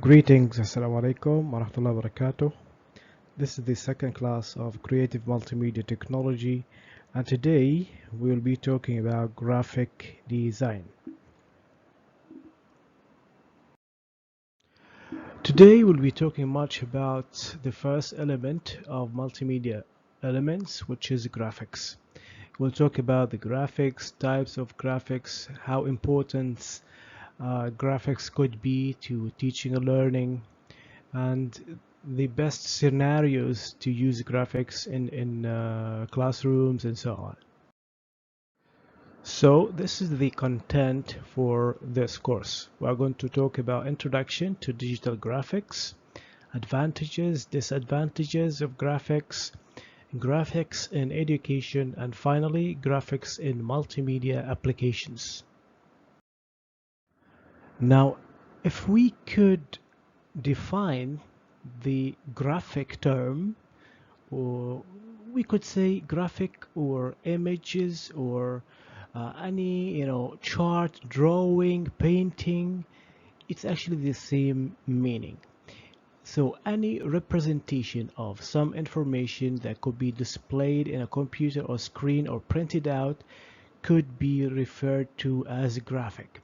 Greetings, Assalamu alaikum wa rahmatullahi wa barakatuh. This is the second class of Creative Multimedia Technology, and today we will be talking about graphic design. Today we'll be talking much about the first element of multimedia elements, which is graphics. We'll talk about the graphics, types of graphics, how important graphics could be to teaching and learning, and the best scenarios to use graphics in classrooms and so on. So this is the content for this course. We are going to talk about introduction to digital graphics, advantages, disadvantages of graphics, graphics in education, and finally graphics in multimedia applications. Now, if we could define the graphic term, or we could say graphic or images or any chart, drawing, painting, it's actually the same meaning. So any representation of some information that could be displayed in a computer or screen or printed out could be referred to as graphic.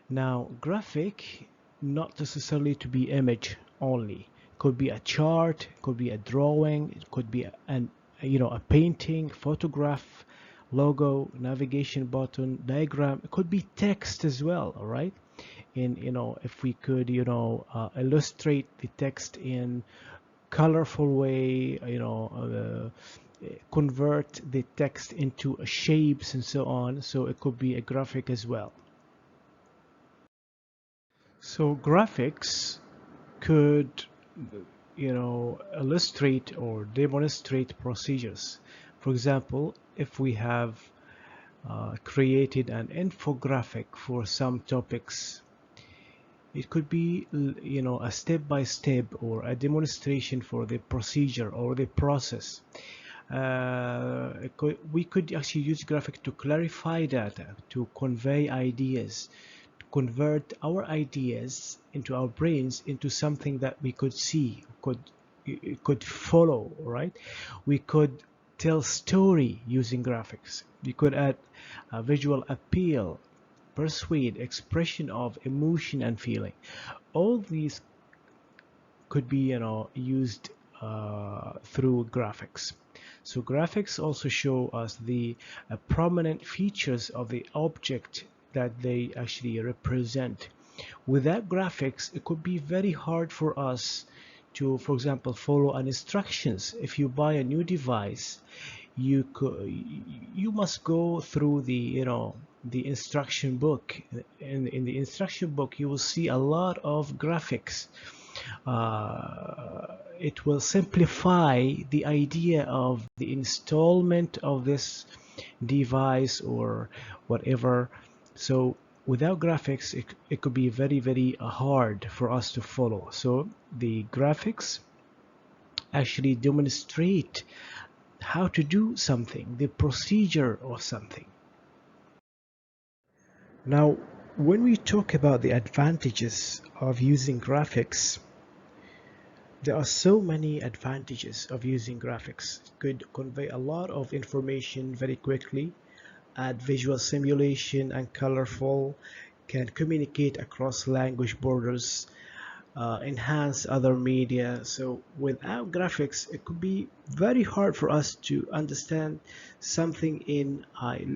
Now, graphic, not necessarily to be image only. Could be a chart, could be a drawing, it could be a painting, photograph, logo, navigation button, diagram. It could be text as well. All right. And if we could illustrate the text in colorful way, convert the text into shapes and so on. So it could be a graphic as well. So graphics could, illustrate or demonstrate procedures. For example, if we have created an infographic for some topics, it could be, a step-by-step or a demonstration for the procedure or the process. We could actually use graphic to clarify data, to convey ideas, convert our ideas into our brains into something that we could see, could follow, right? We could tell story using graphics. We could add a visual appeal, persuade, expression of emotion and feeling. All these could be used through graphics. So graphics also show us the prominent features of the object that they actually represent. Without graphics, it could be very hard for us to, for example, follow an instructions. If you buy a new device, you must go through the instruction book. In the instruction book, you will see a lot of graphics. It will simplify the idea of the installment of this device or whatever. So without graphics, it could be very, very hard for us to follow. So the graphics actually demonstrate how to do something, the procedure of something. Now, when we talk about the advantages of using graphics, there are so many advantages of using graphics. It could convey a lot of information very quickly, add visual simulation and colorful, can communicate across language borders, enhance other media. So without graphics, it could be very hard for us to understand something in,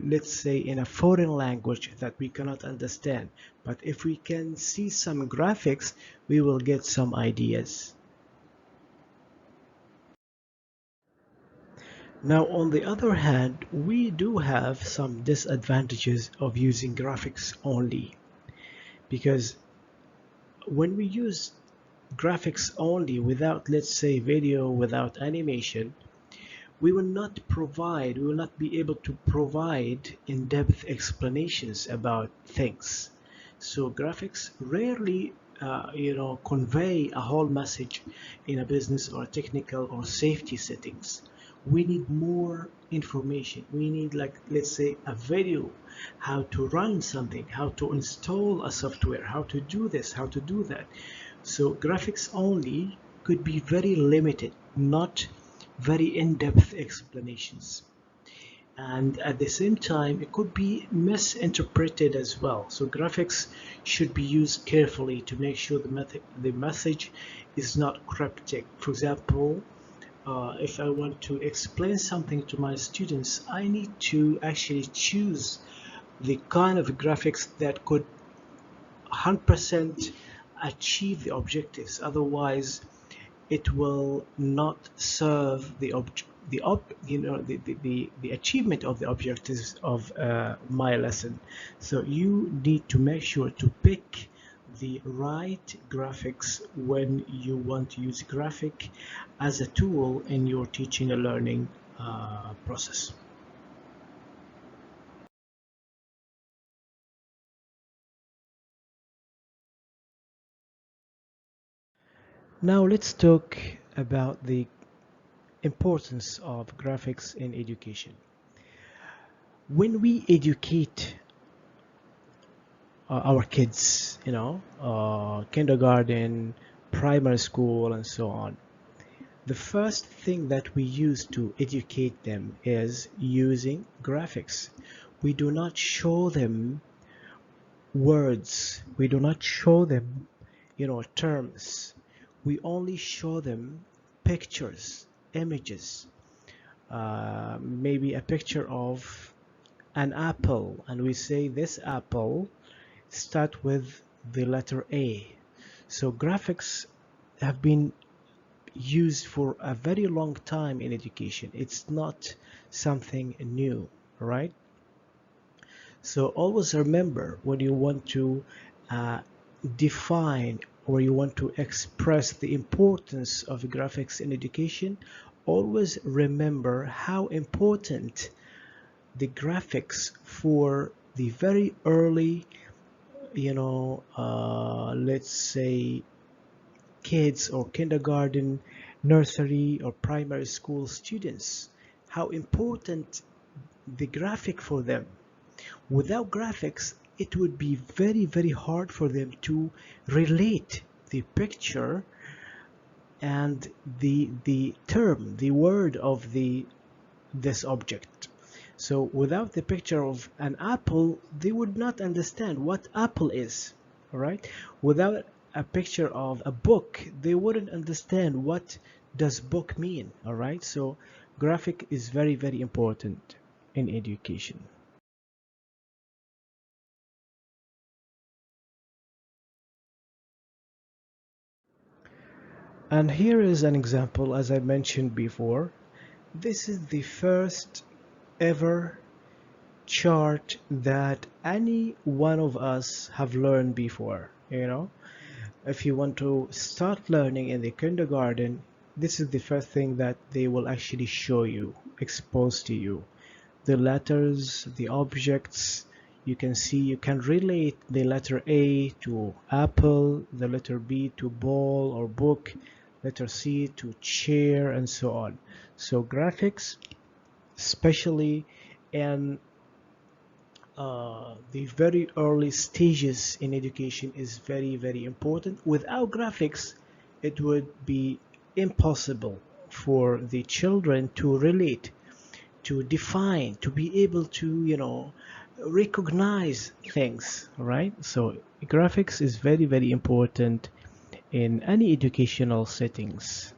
let's say, in a foreign language that we cannot understand. But if we can see some graphics, we will get some ideas. Now, on the other hand, we do have some disadvantages of using graphics only, because when we use graphics only without, let's say, video, without animation, we will not be able to provide in-depth explanations about things. So graphics rarely convey a whole message in a business or technical or safety settings. We need more information. We need, like, let's say, a video, how to run something, how to install a software, how to do this, how to do that. So graphics only could be very limited, not very in-depth explanations. And at the same time, it could be misinterpreted as well. So graphics should be used carefully to make sure the message is not cryptic. For example, if I want to explain something to my students, I need to actually choose the kind of graphics that could 100% achieve the objectives. Otherwise, it will not serve the achievement of the objectives of my lesson. So you need to make sure to pick the right graphics when you want to use graphic as a tool in your teaching and learning process. Now let's talk about the importance of graphics in education. When we educate our kids, kindergarten, primary school, and so on, the first thing that we use to educate them is using graphics. We do not show them words. We do not show them, terms. We only show them pictures, images, maybe a picture of an apple, and we say this apple start with the letter A. So graphics have been used for a very long time in education. It's not something new, right? So always remember, when you want to uh, define or you want to express the importance of graphics in education, always remember how important the graphics for the very early, let's say kids or kindergarten, nursery or primary school students, how important the graphic for them. Without graphics, it would be very, very hard for them to relate the picture and the term, the word of this object. So without the picture of an apple, they would not understand what apple is. All right. Without a picture of a book, they wouldn't understand what does book mean. All right. So graphic is very, very important in education. And here is an example, as I mentioned before. This is the first ever chart that any one of us have learned before. If you want to start learning in the kindergarten, this is the first thing that they will actually show you, expose to you. The letters, the objects, you can see, you can relate the letter A to apple, the letter B to ball or book, letter C to chair, and so on. So graphics, especially in the very early stages in education, is very, very important. Without graphics, it would be impossible for the children to relate, to define, to be able to, recognize things, right? So graphics is very, very important in any educational settings.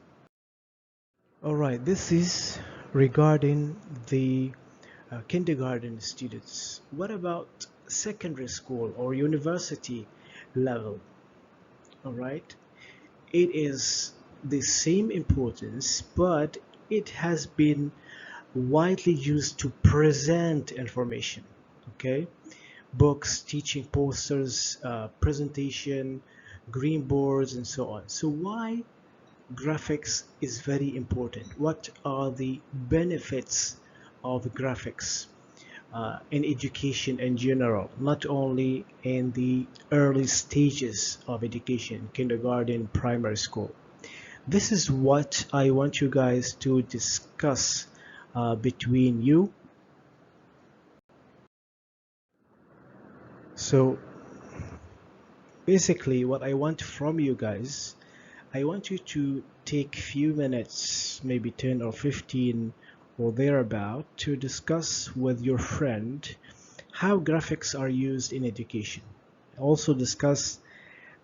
All right, this is regarding the kindergarten students. What about secondary school or university level? All right, it is the same importance, but it has been widely used to present information. Okay, books, teaching posters, presentation, green boards, and so on. So why graphics is very important? What are the benefits of graphics in education in general, not only in the early stages of education, kindergarten, primary school? This is what I want you guys to discuss between you. So basically, what I want from you guys, I want you to take few minutes, maybe 10 or 15 or thereabout, to discuss with your friend how graphics are used in education. Also discuss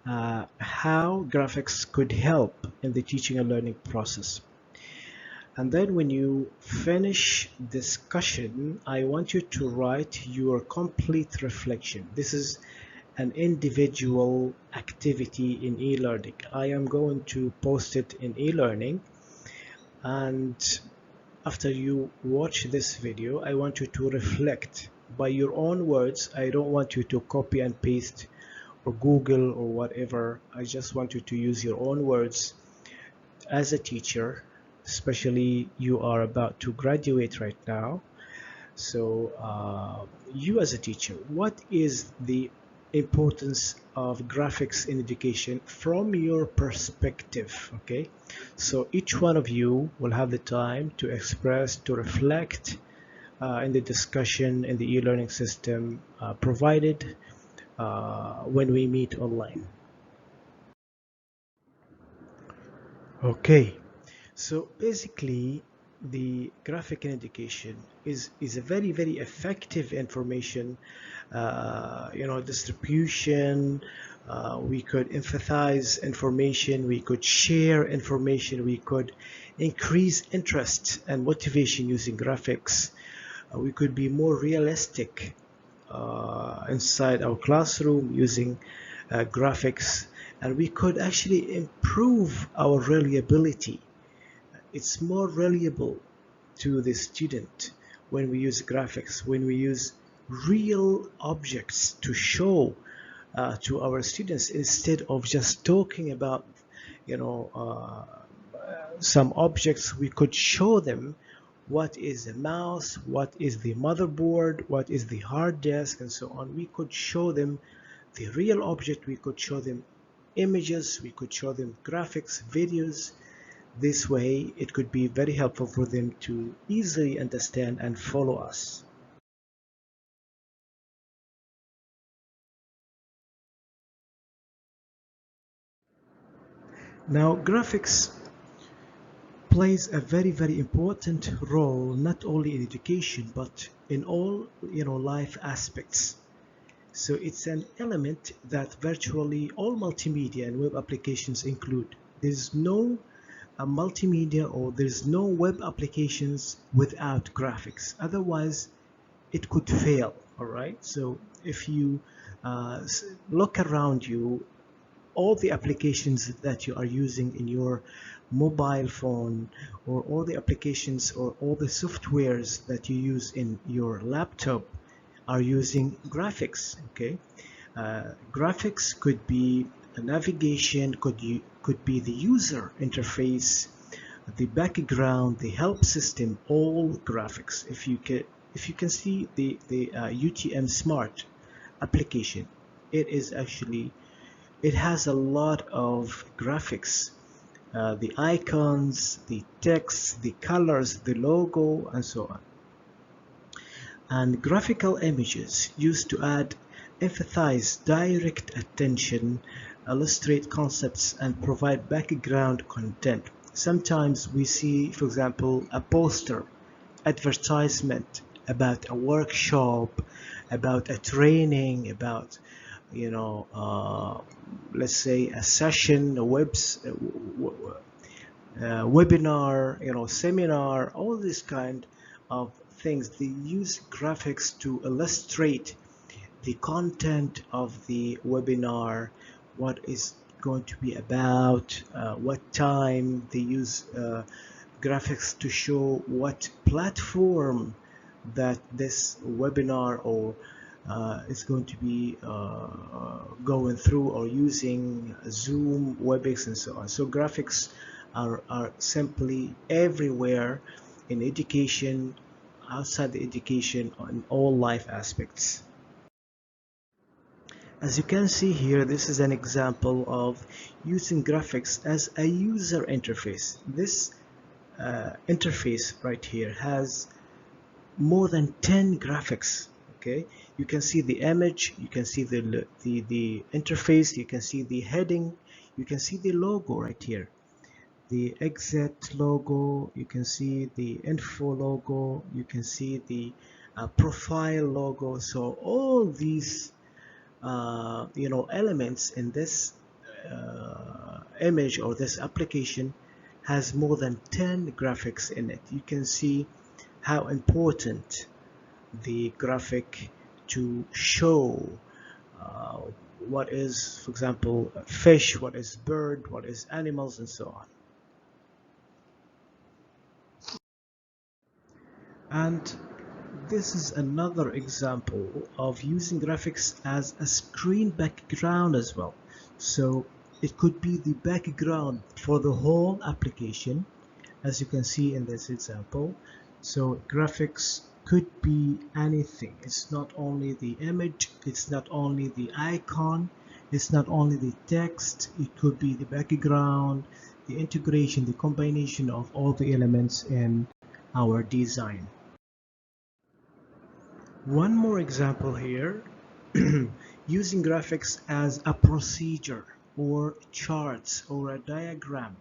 how graphics could help in the teaching and learning process. And then when you finish discussion, I want you to write your complete reflection. This is an individual activity in e-learning. I am going to post it in e-learning, and after you watch this video, I want you to reflect by your own words. I don't want you to copy and paste or Google or whatever. I just want you to use your own words as a teacher, especially you are about to graduate right now. So you as a teacher, what is the importance of graphics in education from your perspective? Okay, so each one of you will have the time to express, to reflect in the discussion in the e-learning system provided when we meet online. Okay, so basically, the graphic in education is a very effective information, distribution. We could emphasize information, we could share information, we could increase interest and motivation using graphics. We could be more realistic inside our classroom using graphics, and we could actually improve our reliability. It's more reliable to the student when we use graphics, when we use real objects to show to our students instead of just talking about, some objects. We could show them what is a mouse, what is the motherboard, what is the hard disk, and so on. We could show them the real object, we could show them images, we could show them graphics, videos. This way, it could be very helpful for them to easily understand and follow us. Now, graphics plays a very important role not only in education but in all life aspects. So it's an element that virtually all multimedia and web applications include. There's no multimedia or there's no web applications without graphics. Otherwise, it could fail. All right. So if you look around you, all the applications that you are using in your mobile phone, or all the applications or all the softwares that you use in your laptop are using graphics. Okay, graphics could be a navigation, could be the user interface, the background, the help system, all graphics. If you can see the UTM Smart application, it is actually, it has a lot of graphics, the icons, the text, the colors, the logo, and so on. And graphical images used to add, emphasize direct attention, illustrate concepts, and provide background content. Sometimes we see, for example, a poster, advertisement about a workshop, about a training, about let's say a session, a webinar, seminar, all this kind of things. They use graphics to illustrate the content of the webinar, what is going to be about, what time. They use graphics to show what platform that this webinar or is going to be going through, or using Zoom, WebEx, and so on. So graphics are simply everywhere in education, outside the education, on all life aspects. As you can see here, this is an example of using graphics as a user interface. This interface right here has more than 10 graphics. Okay, you can see the image, you can see the interface, you can see the heading, you can see the logo right here, the exit logo, you can see the info logo, you can see the profile logo. So all these elements in this image or this application has more than 10 graphics in it. You can see how important the graphic to show uh, what is, for example, fish, what is bird, what is animals, and so on. And this is another example of using graphics as a screen background as well. So it could be the background for the whole application, as you can see in this example. So graphics could be anything. It's not only the image, it's not only the icon, it's not only the text, it could be the background, the integration, the combination of all the elements in our design. One more example here, using graphics as a procedure or charts or a diagram.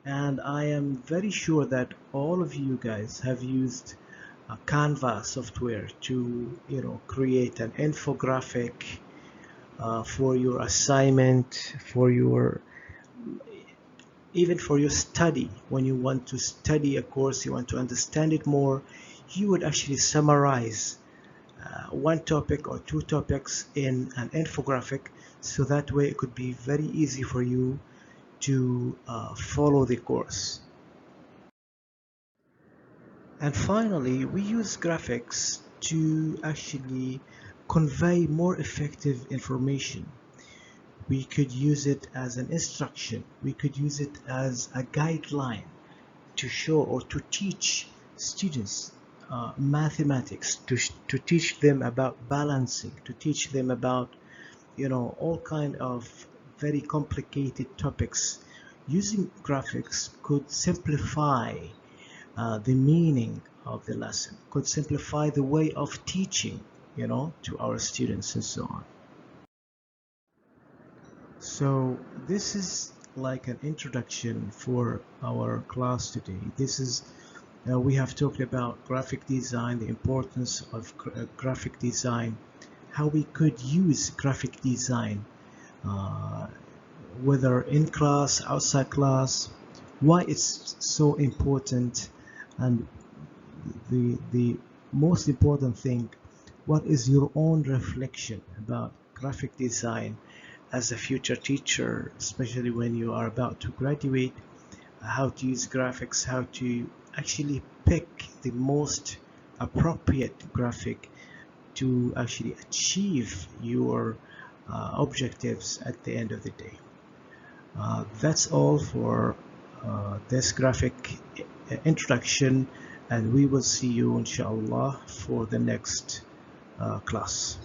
And I am very sure that all of you guys have used Canva software to create an infographic for your assignment, for your even for your study. When you want to study a course, you want to understand it more, you would actually summarize one topic or two topics in an infographic, so that way it could be very easy for you to follow the course. And finally, we use graphics to actually convey more effective information. We could use it as an instruction, we could use it as a guideline to show or to teach students mathematics, to teach them about balancing, to teach them about all kind of very complicated topics. Using graphics could simplify the meaning of the lesson, could simplify the way of teaching to our students and so on. So this is like an introduction for our class today. This is we have talked about graphic design, the importance of graphic design, how we could use graphic design, whether in class, outside class, why it's so important, and the most important thing, what is your own reflection about graphic design as a future teacher, especially when you are about to graduate, how to use graphics, how to actually pick the most appropriate graphic to actually achieve your objectives at the end of the day. That's all for this graphic introduction, and we will see you inshallah for the next class.